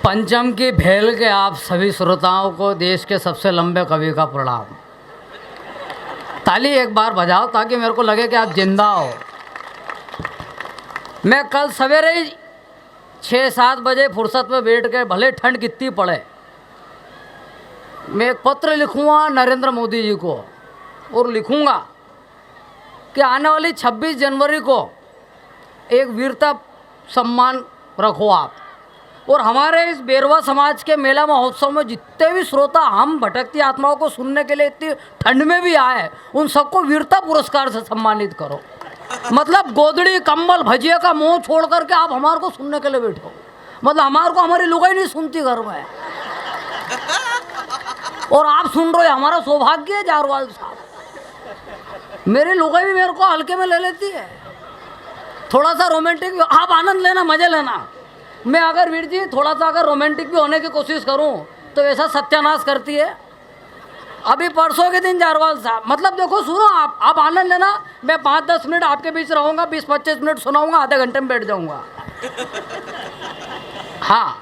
पंचम की भेल के आप सभी श्रोताओं को देश के सबसे लंबे कवि का प्रणाम। ताली एक बार बजाओ ताकि मेरे को लगे कि आप जिंदा हो। मैं कल सवेरे ही 6-7 बजे फुर्सत में बैठ के, भले ठंड कितनी पड़े, मैं एक पत्र लिखूँगा नरेंद्र मोदी जी को और लिखूँगा कि आने वाली 26 जनवरी को एक वीरता सम्मान रखो आप। और हमारे इस बेरवा समाज के मेला महोत्सव में जितने भी श्रोता हम भटकती आत्माओं को सुनने के लिए इतनी ठंड में भी आए, उन सबको वीरता पुरस्कार से सम्मानित करो। मतलब गोदड़ी कंबल भजिया का मुंह छोड़ करके आप हमारे को सुनने के लिए बैठो। मतलब हमारे को हमारी लुगाई नहीं सुनती घर में, और आप सुन रहे हो, हमारा सौभाग्य है जारवाल साहब। मेरी लुगाई भी मेरे को हल्के में ले लेती है। थोड़ा सा रोमांटिक आप आनंद लेना, मजे लेना। मैं अगर वीर जी थोड़ा सा अगर रोमांटिक भी होने की कोशिश करूं तो ऐसा सत्यानाश करती है। अभी परसों के दिन जारवाल साहब, मतलब देखो सुनो, आप आनंद लेना। मैं 5-10 मिनट आपके बीच रहूँगा, 20-25 मिनट सुनाऊंगा, आधे घंटे में बैठ जाऊंगा। हाँ,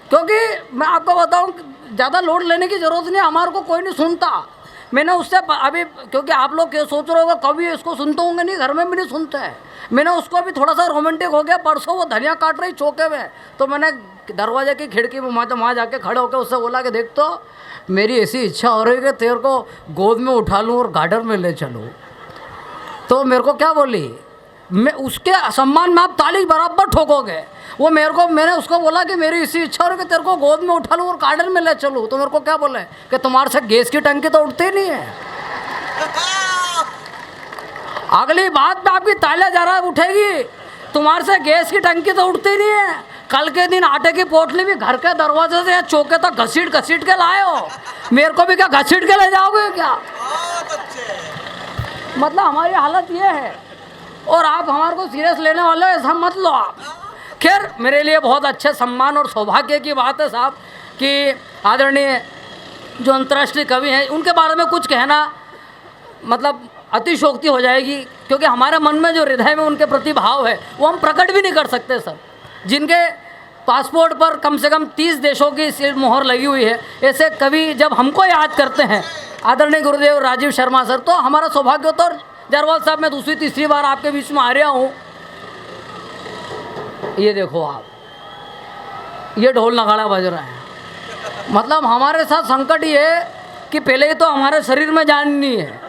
क्योंकि मैं आपको बताऊं ज़्यादा लोड लेने की ज़रूरत नहीं, हमारे को कोई नहीं सुनता। मैंने उससे अभी, क्योंकि आप लोग क्या सोच रहे होगा कभी इसको सुनते होंगे, नहीं, घर में भी नहीं सुनते हैं। मैंने उसको भी थोड़ा सा रोमांटिक हो गया। परसों वो धनिया काट रही चौके में, तो मैंने दरवाजे की खिड़की में वहाँ जाके खड़े होकर उससे बोला कि देख, तो मेरी ऐसी इच्छा हो रही है कि तेरे को गोद में उठा लूँ और गार्डन में ले चलूँ। तो मेरे को क्या बोली, मैं उसके सम्मान में आप ताली बराबर ठोकोगे। वो मैंने उसको बोला कि मेरी इसी इच्छा हो रही है कि तेरे को गोद में उठा लूँ और गार्डन में ले चलूँ। तो मेरे को क्या बोले कि तुम्हारे से गैस की टंकी तो उठती नहीं है। अगली बात में आपकी तालियां जरा उठेगी, तुम्हारे से गैस की टंकी तो उठती नहीं है। कल के दिन आटे की पोटली भी घर के दरवाजे से या चौके तक घसीट के लाए हो, मेरे को भी क्या घसीट के ले जाओगे क्या? मतलब हमारी हालत ये है, और आप हमारे को सीरियस लेने वाले हो, ऐसा मत लो आप। खैर, मेरे लिए बहुत अच्छे सम्मान और सौभाग्य की बात है साहब कि आदरणीय जो अंतर्राष्ट्रीय कवि हैं उनके बारे में कुछ कहना मतलब अतिशोक्ति हो जाएगी, क्योंकि हमारे मन में जो हृदय में उनके प्रति भाव है वो हम प्रकट भी नहीं कर सकते सर। जिनके पासपोर्ट पर कम से कम 30 देशों की सील मोहर लगी हुई है, ऐसे कवि जब हमको याद करते हैं आदरणीय गुरुदेव राजीव शर्मा सर, तो हमारा सौभाग्य होता। और जारवाल साहब, मैं दूसरी तीसरी बार आपके बीच में आ रहा हूँ। ये देखो आप, ये ढोल नगाड़ा बज रहे हैं। मतलब हमारे साथ संकट ये है कि पहले ही तो हमारे शरीर में जान नहीं है।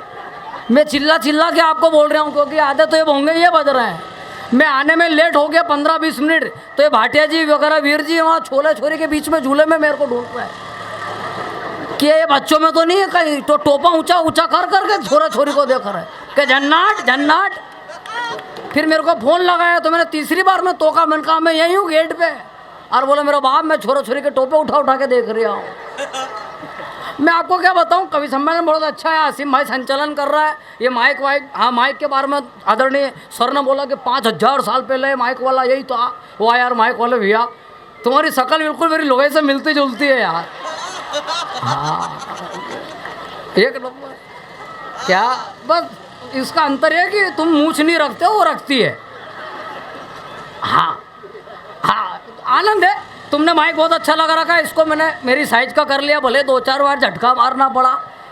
मैं चिल्ला के आपको बोल रहा हूँ, क्योंकि आधे तो ये भोंगे ये बज रहे हैं। मैं आने में लेट हो गया 15-20 मिनट, तो ये भाटिया जी वगैरह वीर जी वहाँ छोले छोरी के बीच में झूले में मेरे को ढूंढ रहा है कि ये बच्चों में तो नहीं है कहीं। तो टोपा ऊंचा कर करके छोरा छोरी को देख रहा है कि झन्नाट। फिर मेरे को फ़ोन लगाया, तो मैंने तीसरी बार में टोका, मैंने कहा मैं यहीं हूँ गेट पे। और बोला मेरा बाप, मैं छोरा छोरी के टोपे उठा के देख रहा हूँ। मैं आपको क्या बताऊं, कवि सम्मेलन बहुत अच्छा है, आसिम भाई संचालन कर रहा है। ये माइक हाँ, माइक के बारे में आदरणीय सर ने बोला कि 5000 साल पहले माइक वाला यही तो हुआ यार। माइक वाले भैया, तुम्हारी शक्ल बिल्कुल मेरी लोगों से मिलती जुलती है यार। हाँ, एक नंबर। क्या बस इसका अंतर है कि तुम मूछ नहीं रखते हो, वो रखती है। हाँ, आनंद है। तुमने माइक बहुत अच्छा लगा रखा है, इसको मैंने मेरी साइज का कर लिया। भले 2-4 बार झटका मारना पड़ा,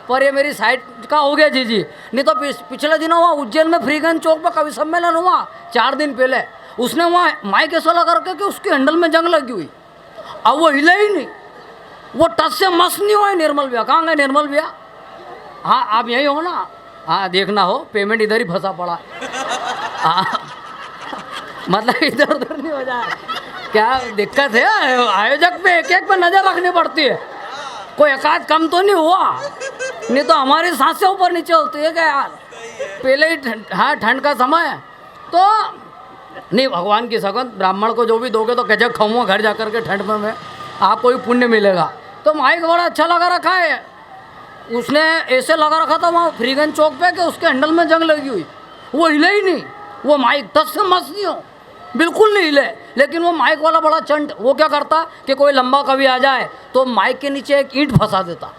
पर ये मेरी साइज का हो गया जी। नहीं तो पिछले दिनों वहाँ उज्जैन में फ्रीगंज चौक पर कवि सम्मेलन हुआ 4 दिन पहले। उसने वहाँ माइक ऐसा लगा रखा कि उसके हैंडल में जंग लगी हुई, अब वो हिले ही नहीं, वो टच से मस नहीं हुआ। निर्मल भैया कहाँ गए? निर्मल भैया, हाँ आप यही हो ना? हाँ, देखना हो, पेमेंट इधर ही फंसा पड़ा। हाँ, मतलब इधर उधर नहीं हो जाए, क्या दिक्कत है? आयोजक पे एक पे नज़र रखनी पड़ती है, कोई एकाध कम तो नहीं हुआ, नहीं तो हमारी सांसें ऊपर नीचे होती है क्या यार। पहले ही हाँ, ठंड का समय है तो नहीं, भगवान की सगन, ब्राह्मण को जो भी दोगे तो गजब खाऊंगा घर जा कर के ठंड में मैं, आपको भी पुण्य मिलेगा। तो माइक बड़ा अच्छा लगा रखा है, उसने ऐसे लगा रखा था वहाँ फ्रीगंज चौक पे कि उसके हैंडल में जंग लगी हुई, वो हिले ही नहीं। वो माइक 10 से मस नहीं हो, बिल्कुल नहीं हिले। लेकिन वो माइक वाला बड़ा चंट, वो क्या करता कि कोई लंबा कवि आ जाए तो माइक के नीचे एक ईंट फंसा देता।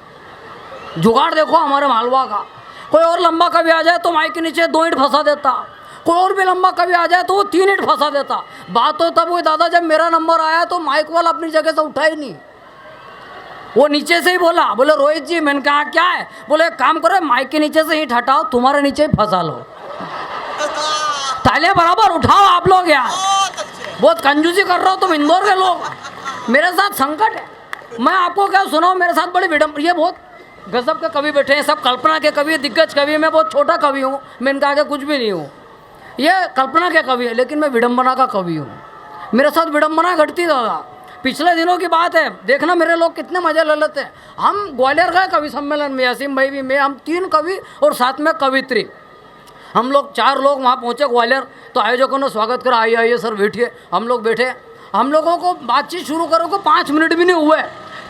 जुगाड़ देखो हमारे मालवा का। कोई और लंबा कवि आ जाए तो माइक के नीचे 2 ईंट फंसा देता। कोई और भी लंबा कवि आ जाए तो वो 3 ईंट फंसा देता। बात तो तब हुई दादा जब मेरा नंबर आया तो माइक वाला अपनी जगह से उठा ही नहीं, वो नीचे से ही बोला, बोले रोहित जी। मैंने कहा क्या है? बोले एक काम करो माइक के नीचे से ईंट हटाओ, तुम्हारे नीचे ही फंसा लो। तालियां बराबर उठाओ आप लोग यार, बहुत कंजूसी कर रहे हो तुम इंदौर के लोग। मेरे साथ संकट है, मैं आपको क्या सुनाऊं, मेरे साथ बड़ी विडम्बना। ये बहुत गजब के कवि बैठे हैं, सब कल्पना के कवि, दिग्गज कवि। मैं बहुत छोटा कवि हूँ, मैं इनका आगे कुछ भी नहीं हूँ। ये कल्पना के कवि है लेकिन मैं विडम्बना का कवि हूँ। मेरे साथ विडम्बना घटती दादा। पिछले दिनों की बात है, देखना मेरे लोग कितने मजे ले लेते हैं। हम ग्वालियर गए कवि सम्मेलन में, असीम भाई भी, मैं, हम 3 कवि और साथ में कवित्री, हम लोग 4 लोग वहाँ पहुँचे ग्वालियर। तो आयोजकों ने स्वागत करा, आइए आइए सर बैठिए। हम लोग बैठे, हम लोगों को बातचीत शुरू करो को 5 मिनट भी नहीं हुए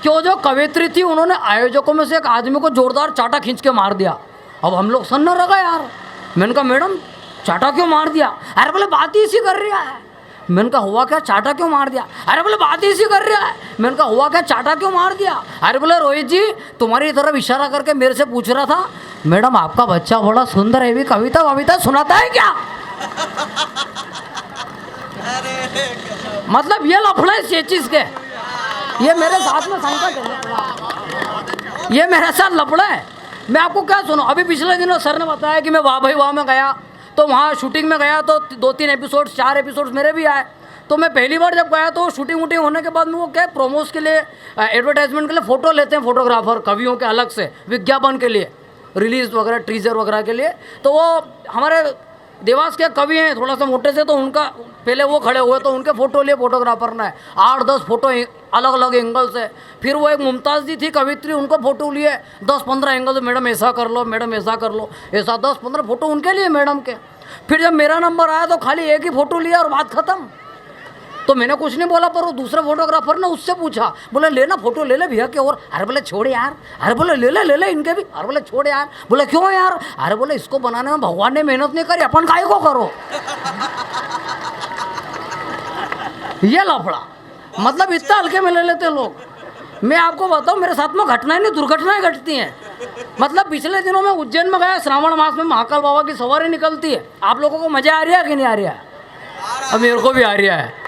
कि वो जो कवित्री थी उन्होंने आयोजकों में से एक आदमी को जोरदार चाटा खींच के मार दिया। अब हम लोग सन्न रह गए यार। मैंने कहा मैडम चाटा क्यों मार दिया? अरे बोले बात ही इसी कर रहा है। मैंने कहा हुआ क्या, चाटा क्यों मार दिया? अरे बोले बात ही इसी कर रहा है। मैंने कहा हुआ क्या, चाटा क्यों मार दिया? अरे बोले रोहित जी तुम्हारी तरफ इशारा करके मेरे से पूछ रहा था मैडम आपका बच्चा बड़ा सुंदर है, भी कविता वविता सुनाता है क्या? मतलब ये लफड़े से चीज के, ये मेरे साथ में संकट है, ये मेरे साथ लफड़ा है। मैं आपको क्या सुनाऊं, अभी पिछले दिनों सर ने बताया कि मैं वाह भाई वाह में गया, तो वहाँ शूटिंग में गया तो 2-3 एपिसोड 4 एपिसोड्स मेरे भी आए। तो मैं पहली बार जब गया तो शूटिंग वूटिंग होने के बाद में वो क्या प्रोमोस के लिए, एडवर्टाइजमेंट के लिए फ़ोटो लेते हैं फोटोग्राफर कवियों के अलग से, विज्ञापन के लिए, रिलीज़ वगैरह, टीजर वगैरह के लिए। तो वो हमारे देवास के कवि हैं थोड़ा सा मोटे से, तो उनका पहले वो खड़े हुए तो उनके फ़ोटो लिए फोटोग्राफर ने, 8-10 फोटो अलग अलग एंगल से। फिर वो एक मुमताज़ जी थी कवित्री, उनको फ़ोटो लिए 10-15 एंगल से, मैडम ऐसा कर लो, मैडम ऐसा कर लो, ऐसा 10-15 फोटो उनके लिए मैडम के। फिर जब मेरा नंबर आया तो खाली एक ही फ़ोटो लिया और बात ख़त्म। तो मैंने कुछ नहीं बोला, पर वो दूसरे फोटोग्राफर ने उससे पूछा, बोले लेना फ़ोटो ले ले भैया के और। अरे बोले छोड़ यार, अरे बोले ले ले इनके भी। अरे बोले छोड़ यार, बोले क्यों यार? अरे बोले इसको बनाने में भगवान ने मेहनत नहीं करी, अपन काहे को करो। ये लफड़ा, मतलब इतना हल्के में ले लेते लोग। मैं आपको बताऊं मेरे साथ में घटनाएं नहीं दुर्घटनाएं घटती हैं। मतलब पिछले दिनों में उज्जैन में गया, श्रावण मास में महाकाल बाबा की सवारी निकलती है। आप लोगों को मजा आ रहा है कि नहीं आ रहा है? अब मेरे को भी आ रहा है।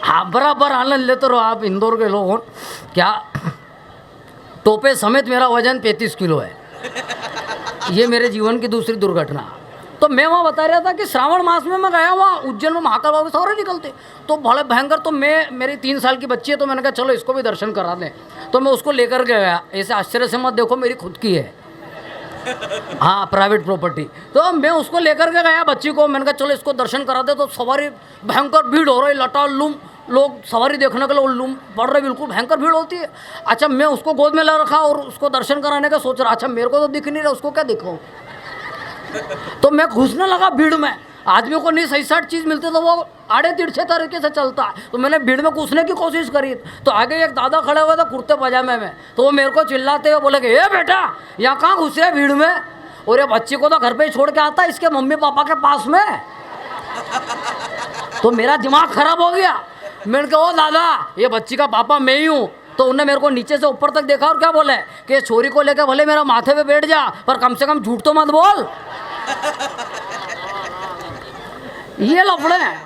हाँ बराबर आनंद लेते रहो आप इंदौर के लोग। क्या टोपे समेत मेरा वजन 35 किलो है। ये मेरे जीवन की दूसरी दुर्घटना। तो मैं वहाँ बता रहा था कि श्रावण मास में मैं गया, वहाँ उज्जैन में महाकाल बाबा की सवारी निकलते तो बड़े भयंकर। तो मेरी 3 साल की बच्ची है, तो मैंने कहा चलो इसको भी दर्शन करा दें। तो मैं उसको लेकर के गया। ऐसे आश्चर्य से मत देखो, मेरी खुद की है, हाँ प्राइवेट प्रॉपर्टी। तो मैं उसको लेकर के गया बच्ची को, मैंने कहा चलो इसको दर्शन करा दे। तो सवारी भयंकर भीड़ हो रही, लटा लूम लोग सवारी देखने के लिए लूम पड़ रहे, बिल्कुल भयंकर भीड़ होती है। अच्छा मैं उसको गोद में ला रखा और उसको दर्शन कराने का सोच रहा। अच्छा मेरे को तो दिख नहीं रहा, उसको क्या दिखाऊं? तो मैं घुसने लगा भीड़ में। आदमी को नहीं सही साइड चीज़ मिलती तो वो आड़े तिरछे तरीके से चलता है। तो मैंने भीड़ में घुसने की कोशिश करी, तो आगे एक दादा खड़े हुए थे कुर्ते पजामे में। तो वो मेरे को चिल्लाते हुए बोले कि ए बेटा यहाँ कहाँ घुसे है भीड़ में, और ये बच्ची को तो घर पे ही छोड़ के आता है इसके मम्मी पापा के पास में। तो मेरा दिमाग खराब हो गया। मैंने कहा ओ दादा ये बच्ची का पापा मैं ही हूँ। तो उन्होंने मेरे को नीचे से ऊपर तक देखा और क्या बोले कि छोरी को लेकर भले मेरा माथे पे बैठ जा, पर कम से कम झूठ तो मत बोल। ये लफड़े हैं,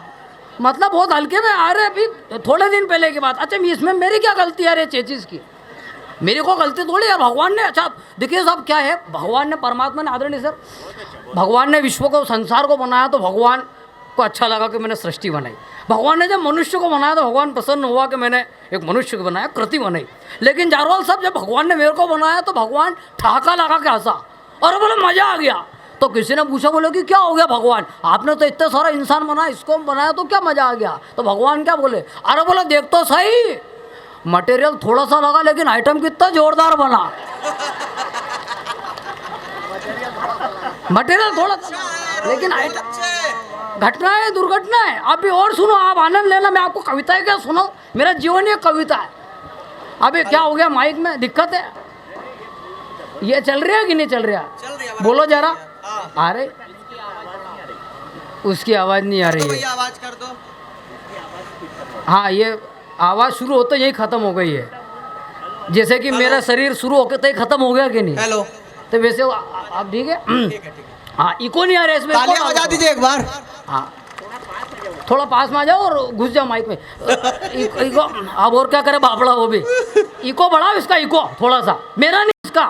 मतलब बहुत हल्के में आ रहे। अभी थोड़े दिन पहले की बात। अच्छा इसमें मेरी क्या गलती है? अरे चेचिस की मेरी को गलती थोड़ी यार, भगवान ने। अच्छा देखिए साहब क्या है, भगवान ने, परमात्मा ने, आदरणीय सर, भगवान ने विश्व को, संसार को बनाया तो भगवान को अच्छा लगा कि मैंने सृष्टि बनाई। भगवान ने जब मनुष्य को बनाया तो भगवान प्रसन्न हुआ कि मैंने एक मनुष्य को बनाया, कृति बनाई। लेकिन जारवाल साहब जब भगवान ने मेरे को बनाया तो भगवान ठहाका लगा के हंसा और बोले मजा आ गया। तो किसी ने पूछा, बोले कि क्या हो गया भगवान, आपने तो इतने सारा इंसान बनाया, इसको बनाया तो क्या मजा आ गया? तो भगवान क्या बोले, अरे बोले देख तो सही, मटेरियल थोड़ा सा लगा लेकिन आइटम कितना जोरदार बना। मटेरियल थोड़ा सा लेकिन आइटम। घटना है, दुर्घटना है। अभी और सुनो, आप आनंद लेना। मैं आपको कविताएं क्या सुनो, मेरा जीवन ही एक कविता है। अभी क्या हो गया, माइक में दिक्कत है, ये चल रहा है कि नहीं चल रहा? बोलो जरा। अरे उसकी आवाज नहीं आ रही है, आवाज कर दो। हाँ ये आवाज शुरू होते यही खत्म हो गई है, जैसे कि मेरा शरीर शुरू होकर तो ही खत्म हो गया कि नहीं? हेलो। तो वैसे आप ठीक है? हाँ इको नहीं आ रहा है इसमें, तालियां बजा दीजिए एक बार। हाँ थोड़ा पास में आ जाओ और घुस जाओ माइक में। इको अब और क्या करे बापड़ा, वो भी इको बढ़ाओ इसका, इको थोड़ा सा, मेरा नहीं इसका।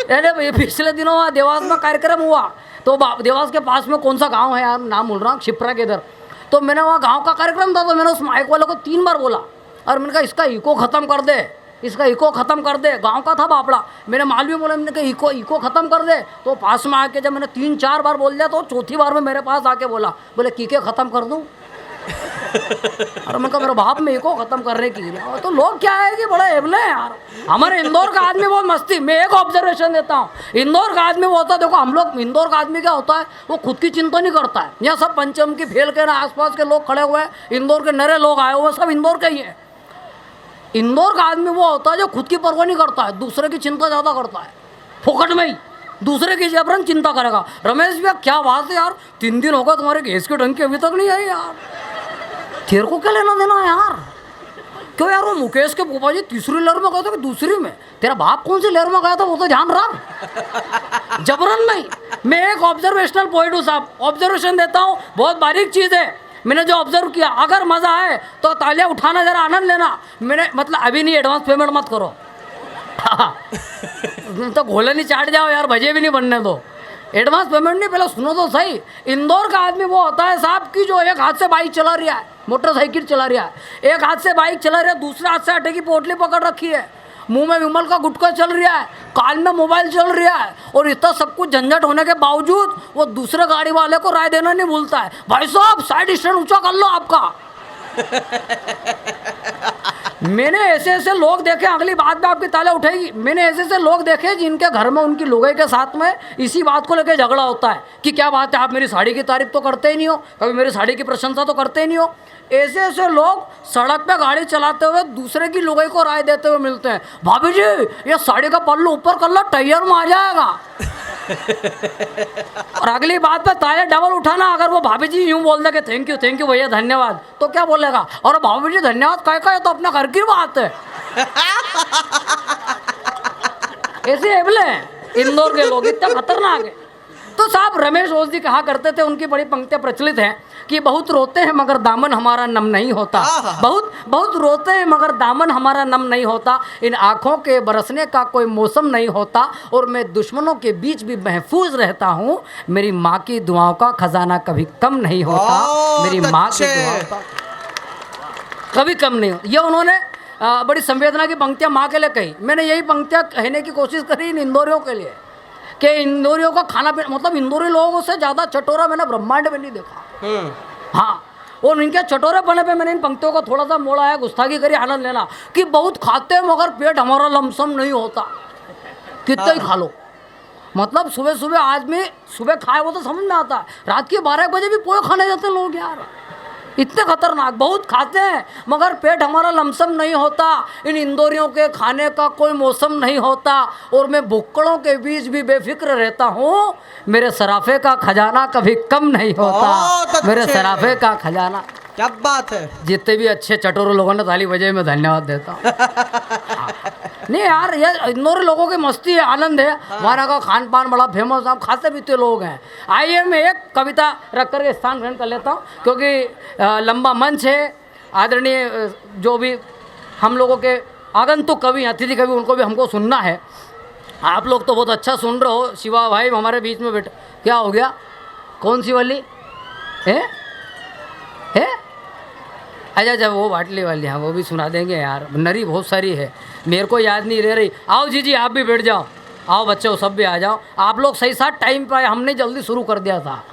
अरे पिछले दिनों वहाँ देवास में कार्यक्रम हुआ, तो देवास के पास में कौन सा गांव है यार, नाम भूल रहा हूँ, क्षिप्रा के इधर। तो मैंने वहाँ गांव का कार्यक्रम था, तो मैंने उस माइक वाले को 3 बार बोला और मैंने कहा इसका इको ख़त्म कर दे, इसका इको ख़त्म कर दे। गांव का था बापड़ा, मैंने माल भी बोला, मैंने कहा इको ख़त्म कर दे। तो पास में आके जब मैंने 3-4 बार बोल दिया, तो चौथी बार में मेरे पास आके बोला, बोले कीके ख़त्म कर दूँ। और मैं कहा मेरे बाप में इको ख़त्म करने की। तो लोग क्या है कि बड़ा एबले हैं यार। हमारे इंदौर का आदमी बहुत मस्ती, मैं एक ऑब्जर्वेशन देता हूँ, इंदौर का आदमी वो होता है, देखो हम लोग इंदौर का आदमी क्या होता है, वो खुद की चिंता नहीं करता है। यहाँ सब पंचम की फेल के ना आसपास के लोग खड़े हुए हैं, इंदौर के नरे लोग आए हुए, सब इंदौर के ही हैं। इंदौर का आदमी वो होता है जो खुद की परवाह नहीं करता है, दूसरे की चिंता ज़्यादा करता है, फोकट में ही दूसरे की जबरन चिंता करेगा। रमेश भैया क्या बात है यार, 3 दिन हो गए तुम्हारे गैस की टंकी अभी तक नहीं आई यार, तेरे को क्या लेना देना है यार? क्यों यार, वो मुकेश के फूफा जी तीसरी लहर में गए थे कि दूसरी में? तेरा बाप कौन सी लहर में गया था वो तो ध्यान रहा। जबरन नहीं, मैं एक ऑब्जर्वेशनल पॉइंट हूँ साहब, ऑब्जर्वेशन देता हूँ, बहुत बारीक चीज़ है। मैंने जो ऑब्जर्व किया, अगर मज़ा आए तो तालियां उठाना, जरा आनंद लेना। मैंने मतलब अभी नहीं, एडवांस पेमेंट मत करो। तो घोले नहीं चाट जाओ यार, भजे भी नहीं बनने दो। एडवांस पेमेंट नहीं, पहले सुनो तो सही। इंदौर का आदमी वो होता है साहब कि जो एक हाथ से बाइक चला रहा है, मोटरसाइकिल चला रहा है, एक हाथ से बाइक चला रहा है, दूसरे हाथ से आटे की पोटली पकड़ रखी है, मुंह में विमल का गुटखा चल रहा है, कान में मोबाइल चल रहा है, और इतना सब कुछ झंझट होने के बावजूद वो दूसरे गाड़ी वाले को राय देना नहीं भूलता है, भाई साहब साइड स्टैंड ऊंचा कर लो आपका। मैंने ऐसे ऐसे लोग देखे, अगली बात में आपकी तालियां उठेगी, मैंने ऐसे ऐसे लोग देखे जिनके घर में उनकी लुगाई के साथ में इसी बात को लेकर झगड़ा होता है कि क्या बात है, आप मेरी साड़ी की तारीफ तो करते ही नहीं हो, कभी मेरी साड़ी की प्रशंसा तो करते ही नहीं हो। ऐसे ऐसे लोग सड़क पे गाड़ी चलाते हुए दूसरे की लुगाई को राय देते हुए मिलते हैं, भाभी जी ये साड़ी का पल्लू ऊपर कर लो, टायर में आ जाएगा। और अगली बात पे तालियां डबल उठाना, अगर वो भाभी जी यूं बोल दे कि थैंक यू भैया धन्यवाद, तो क्या बोलेगा, और भाभी जी धन्यवाद क्या तो अपना घर की बात है। ऐसे एबले हैं इंदौर के लोग, इतना खतरनाक है। तो साहब रमेश ओझ जी कहा करते थे, उनकी बड़ी पंक्तियां प्रचलित हैं कि बहुत रोते हैं मगर दामन हमारा नम नहीं होता, बहुत बहुत रोते हैं मगर दामन हमारा नम नहीं होता, इन आँखों के बरसने का कोई मौसम नहीं होता, और मैं दुश्मनों के बीच भी महफूज रहता हूँ, मेरी माँ की दुआओं का खजाना कभी कम नहीं होता, मेरी माँ की दुआओं का कभी कम नहीं होता। ये उन्होंने बड़ी संवेदना की पंक्तियाँ माँ के लिए कही। मैंने यही पंक्तियाँ कहने की कोशिश करी इन इंदौरियों के लिए कि इंदौरियों का खाना पीना, मतलब इंदौरी लोगों से ज़्यादा चटोरा मैंने ब्रह्मांड में नहीं देखा। हाँ, और इनके चटोरे पने पे मैंने इन पंक्तियों को थोड़ा सा मोड़ा है, गुस्ताखी करी, आनंद लेना कि बहुत खाते हैं मगर पेट हमारा लमसम नहीं होता, कितना ही खा लो। मतलब सुबह सुबह आदमी सुबह खाए वो तो समझ में आता है, रात के 12 बजे भी पोहे खाने जाते हैं लोग यार, इतने खतरनाक। बहुत खाते हैं मगर पेट हमारा लमसम नहीं होता, इन इंदौरियों के खाने का कोई मौसम नहीं होता, और मैं भुक्कड़ों के बीच भी बेफिक्र रहता हूँ, मेरे सराफे का खजाना कभी कम नहीं होता, मेरे सराफे का खजाना। क्या बात है। जितने भी अच्छे चटोरे लोगों ने ताली बजाई, मैं धन्यवाद देता हूँ। नहीं यार, ये इंदौर लोगों की मस्ती है, आनंद है। हमारा का खान पान बड़ा फेमस, आप खाते पीते लोग हैं। आइए मैं एक कविता रख करके स्थान ग्रहण कर लेता हूँ, क्योंकि लंबा मंच है। आदरणीय जो भी हम लोगों के आगंतुक कवि, अतिथि कवि, उनको भी हमको सुनना है। आप लोग तो बहुत अच्छा सुन रहे हो। शिवा भाई हमारे बीच में बैठे, क्या हो गया, कौन सी वाली है? अच्छा वो बाटली वाली, हाँ वो भी सुना देंगे यार, नरी बहुत सारी है, मेरे को याद नहीं रह रही। आओ जी आप भी बैठ जाओ, आओ बच्चों सब भी आ जाओ। आप लोग सही साथ टाइम पर आए, हमने जल्दी शुरू कर दिया था।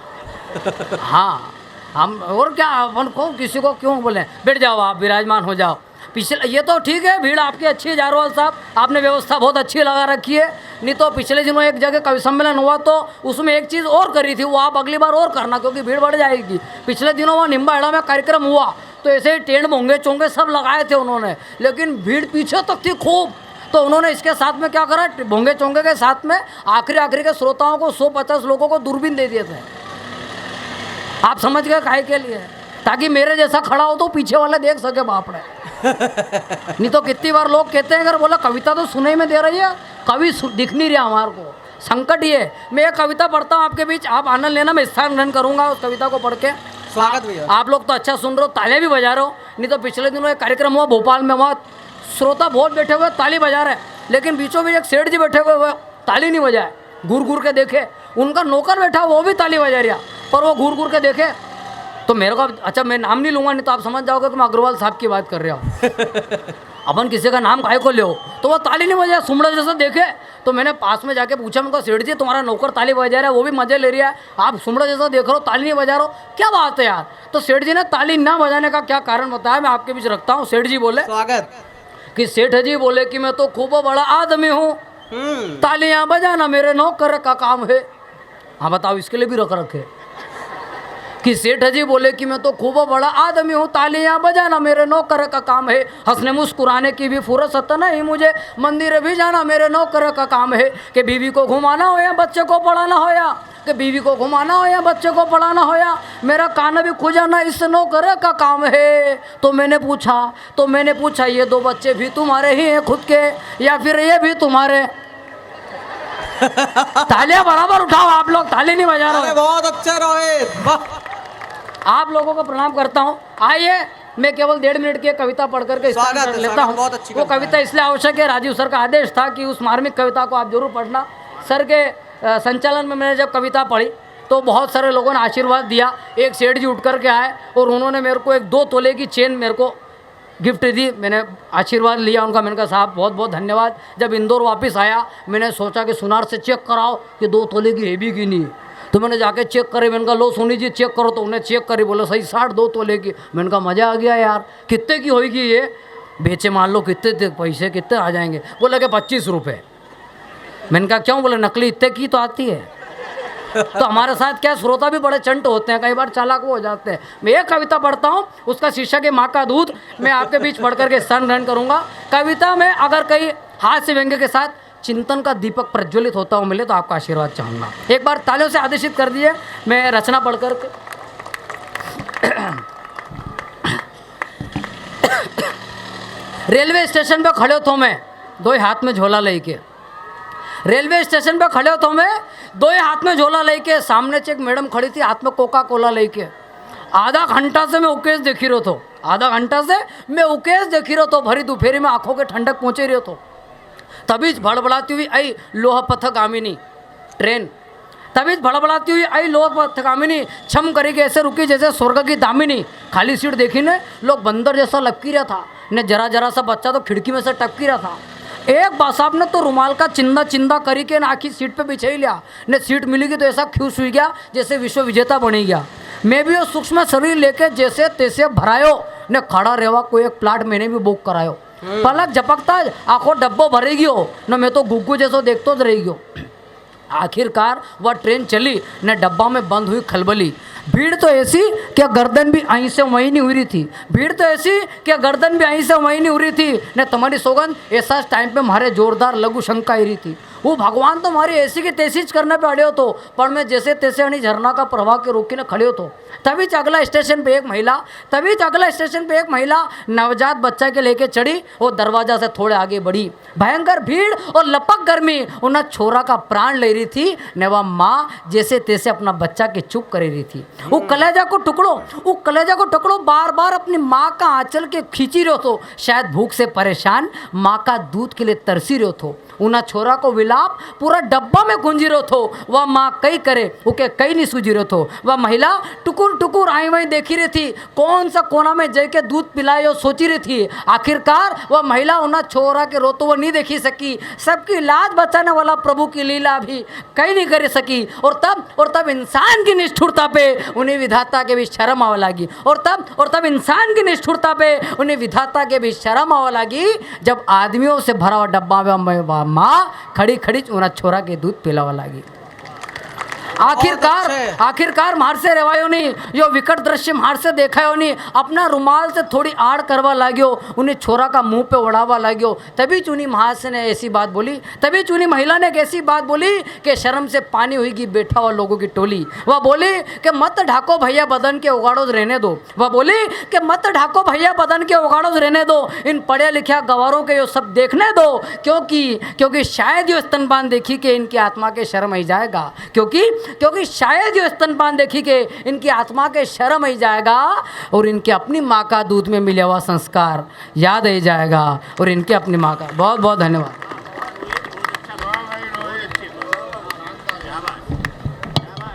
हाँ हम और क्या, अपन को किसी को क्यों बोले, बैठ जाओ आप, विराजमान हो जाओ। पिछले ये तो ठीक है, भीड़ आपकी अच्छी है जारवाल साहब, आपने व्यवस्था बहुत अच्छी लगा रखी है। नहीं तो पिछले दिनों एक जगह कवि सम्मेलन हुआ तो उसमें एक चीज़ और करी थी, वो आप अगली बार और करना, क्योंकि भीड़ बढ़ जाएगी। पिछले दिनों वहाँ निम्बाहेड़ा में कार्यक्रम हुआ तो ऐसे ही टेंट भोंगे चोंगे सब लगाए थे उन्होंने, लेकिन भीड़ पीछे तक थी खूब। तो उन्होंने इसके साथ में क्या करा, भोंगे चोंगे के साथ में आखिरी के श्रोताओं को 150 लोगों को दूरबीन दे दिए थे। आप समझ गए काहे के लिए, ताकि मेरे जैसा खड़ा हो तो पीछे वाले देख सके बापड़े। नहीं तो कितनी बार लोग कहते हैं, अगर बोला कविता तो सुनाई में दे रही है, कवि दिख नहीं रहा हमारे को, संकट ये है। मैं एक कविता पढ़ता हूँ आपके बीच, आप आनंद लेना, मैं स्थान ग्रहण करूँगा उस कविता को पढ़ के। स्वागत भैया। आप लोग तो अच्छा सुन रहे हो, तालियां भी बजा रहे हो। नहीं तो पिछले दिनों एक कार्यक्रम हुआ भोपाल में, वहाँ श्रोता बहुत बैठे हुए ताली बजा रहे हैं, लेकिन बीचों बीच एक सेठ जी बैठे हुए वो ताली नहीं बजाए, घूर घूर के देखे। उनका नौकर बैठा वो भी ताली बजा रहा, पर वो घूर घूर के देखे। तो मेरे को, अच्छा मैं नाम नहीं लूँगा, नहीं तो आप समझ जाओगे कि मैं अग्रवाल साहब की बात कर रहा हूँ। अपन किसी का नाम काहे को ले हो, तो वो ताली नहीं बजाया, सुमड़ा जैसा देखे। तो मैंने पास में जाके पूछा, उनको सेठ जी तुम्हारा नौकर ताली बजा रहा है, वो भी मजे ले रहा है, आप सुमड़ा जैसा देख रहे हो, ताली नहीं बजा रहे हो, क्या बात है यार। तो सेठ जी ने ताली ना बजाने का क्या कारण बताया, मैं आपके बीच रखता हूँ। सेठ जी बोले स्वागत। कि सेठ जी बोले कि मैं तो खूब बड़ा आदमी हूँ, तालियां बजाना मेरे नौकर का काम है। हाँ बताओ, इसके लिए भी रख रखे कि सेठ जी बोले कि मैं तो खूब बड़ा आदमी हूँ, तालियां बजाना मेरे नौकर का काम है, हंसने मुस्कुराने की भी फुर्सत नहीं मुझे, मंदिर भी जाना मेरे नौकर का काम है, कि बीवी को घुमाना हो या बच्चे को पढ़ाना हो, या कि बीवी को घुमाना हो या बच्चे को पढ़ाना हो, या मेरा कान भी खुजाना इस नौकर का काम है। तो मैंने पूछा ये दो बच्चे भी तुम्हारे ही हैं खुद के, या फिर ये भी तुम्हारे? तालियां बराबर उठाओ आप लोग, ताली नहीं बजा रहे। बहुत अच्छा रोहित, वाह। आप लोगों को प्रणाम करता हूँ। आइए, मैं केवल 1.5 मिनट की एक कविता पढ़ करके स्थान कर लेता हूँ। बहुत अच्छी वो कविता इसलिए आवश्यक है, राजीव सर का आदेश था कि उस मार्मिक कविता को आप जरूर पढ़ना। सर के संचालन में मैंने जब कविता पढ़ी तो बहुत सारे लोगों ने आशीर्वाद दिया। एक सेठ जी उठ कर के आए और उन्होंने मेरे को एक 2 तोले की चेन मेरे को गिफ्ट दी। मैंने आशीर्वाद लिया उनका, मैंने कहा साहब बहुत बहुत धन्यवाद। जब इंदौर वापस आया मैंने सोचा कि सुनार से चेक कराओ कि 2 तोले की है भी कि नहीं। तो मैंने जाके चेक करे, मैंने कहा लो सोनी जी चेक करो। तो उन्हें चेक करी, बोला सही 2 तोले की। मैंने कहा मज़ा आ गया यार, कितने की होगी ये? बेचे मान लो कितने पैसे कितने आ जाएंगे? बोला कि 25 रुपये। मैंने कहा क्यों? बोले नकली इतने की तो आती है। तो हमारे साथ क्या श्रोता भी बड़े चंट होते हैं, कई बार चालाक हो जाते हैं। मैं एक कविता पढ़ता हूँ, उसका शीर्षक है माँ का दूध। मैं आपके बीच पढ़ करके स्थान ग्रहण करूँगा। कविता में अगर कई हास्य व्यंग्य के साथ चिंतन का दीपक प्रज्वलित होता हुआ मिले तो आपका आशीर्वाद चाहूँगा। एक बार तालियों से आदेशित कर दिए। मैं रचना पढ़ करके रेलवे स्टेशन पे खड़े तो मैं 2 हाथ में झोला लेके, रेलवे स्टेशन पे खड़े तो मैं 2 हाथ में झोला लेके, सामने से एक मैडम खड़ी थी हाथ में कोका कोला लेके। आधा घंटा से मैं उकेश देखी रहो तो, आधा घंटा से मैं उकेश देखी रहो तो, भरी दोपहरी में आंखों के ठंडक पहुँचे रहो तो। तभी भड़बड़ाती हुई आई लोह पथगामिनी ट्रेन, तभी भड़बड़ाती हुई आई लोह पथगामिनी, छम करेगी ऐसे रुकी जैसे स्वर्ग की दामिनी। खाली सीट देखी ने लोग बंदर जैसा लपकी रहा था, ने जरा जरा सा बच्चा तो खिड़की में से टपकी रहा था। एक बात साहब ने तो रुमाल का चिंदा चिंदा करी के ना आखी सीट पे बिछा ही लिया। ने सीट मिलेगी तो ऐसा खुश हुई गया जैसे विश्व विजेता बनी गया। मैं भी वो सूक्ष्म शरीर लेके जैसे तैसे भरायो, ने खड़ा रेवा कोई एक प्लाट मैंने भी बुक करायो। पलक झपकता आंखों डब्बो भरेगी हो न, मैं तो गुग्गू जैसो देखतो ज रहेगी हो। आखिरकार वह ट्रेन चली ने डब्बा में बंद हुई खलबली। भीड़ तो ऐसी क्या गर्दन भी आई से वहीं नहीं हुई थी, भीड़ तो ऐसी क्या गर्दन भी आई से वहीं नहीं हुई थी। ने तुम्हारी सौगंध ऐसा टाइम पे हमारे जोरदार लघु शंका ही रही थी। वो भगवान तो हमारी ऐसी की तैसी करने पे अड़े हो तो, पर मैं जैसे तैसे अणी झरना का प्रवाह के रोकी ने खड़े हो तो। तभी अगला स्टेशन पे एक महिला, तभी अगला स्टेशन पे एक महिला नवजात बच्चा के लेके चढ़ी। वो दरवाजा से थोड़े आगे बढ़ी। भयंकर भीड़ और लपक गर्मी उन छोरा का प्राण ले रही थी। ने वह माँ जैसे तैसे अपना बच्चा के चुप कर रही थी। वो कलेजा को टुकड़ो बार बार अपनी माँ का आंचल के खींची रहो तो, शायद भूख से परेशान माँ का दूध के लिए तरसी रहो तो। उना छोरा को विलाप पूरा डब्बा में गुंजी रहो तो। वह माँ कई करे उके कई नहीं सूझी रहो तो। वह महिला टुकुर टुकुर आई वहीं देखी रही थी, कौन सा कोना में जय के दूध पिलाए सोची रही थी। आखिरकार वह महिला उना छोरा के रोतो वो नहीं देखी सकी। सबकी लाज बचाने वाला प्रभु की लीला भी कहीं नहीं कर सकी। और तब इंसान की निष्ठुरता पे उन्हें विधाता के भी शर्म आवा लगी। और तब इंसान की निष्ठुरता पे उन्हें विधाता के भी शर्म आवा लगी, जब आदमियों से भरा हुआ डब्बा में माँ खड़ी खड़ी उन्हें छोरा के दूध पिलावा लगी। आखिरकार मार से रेवायो नहीं, यो विकट दृश्य मार से देखा हो नहीं, अपना रुमाल से थोड़ी आड़ करवा लाग्यो, उन्हें छोरा का मुंह पे उड़ावा लाग्यो। तभी चुनी महाशय ने ऐसी बात बोली, तभी चुनी महिला ने एक ऐसी बात बोली कि शर्म से पानी हुई बैठा हुआ लोगों की टोली। वह बोली कि मत ढाको भैया बदन के उगाड़ो रहने दो, वह बोली कि मत ढाको भैया बदन के उगाड़ो रहने दो, इन पढ़े लिखे गवारों के यो सब देखने दो, क्योंकि शायद यो स्तनपान देखी कि इनकी आत्मा के शर्म ही जाएगा, क्योंकि शायद यो स्तनपान देखी कि इनकी आत्मा के शर्म ही जाएगा और इनके अपनी माँ का दूध में मिला हुआ संस्कार याद ही जाएगा और इनके अपनी माँ का। बहुत बहुत धन्यवाद।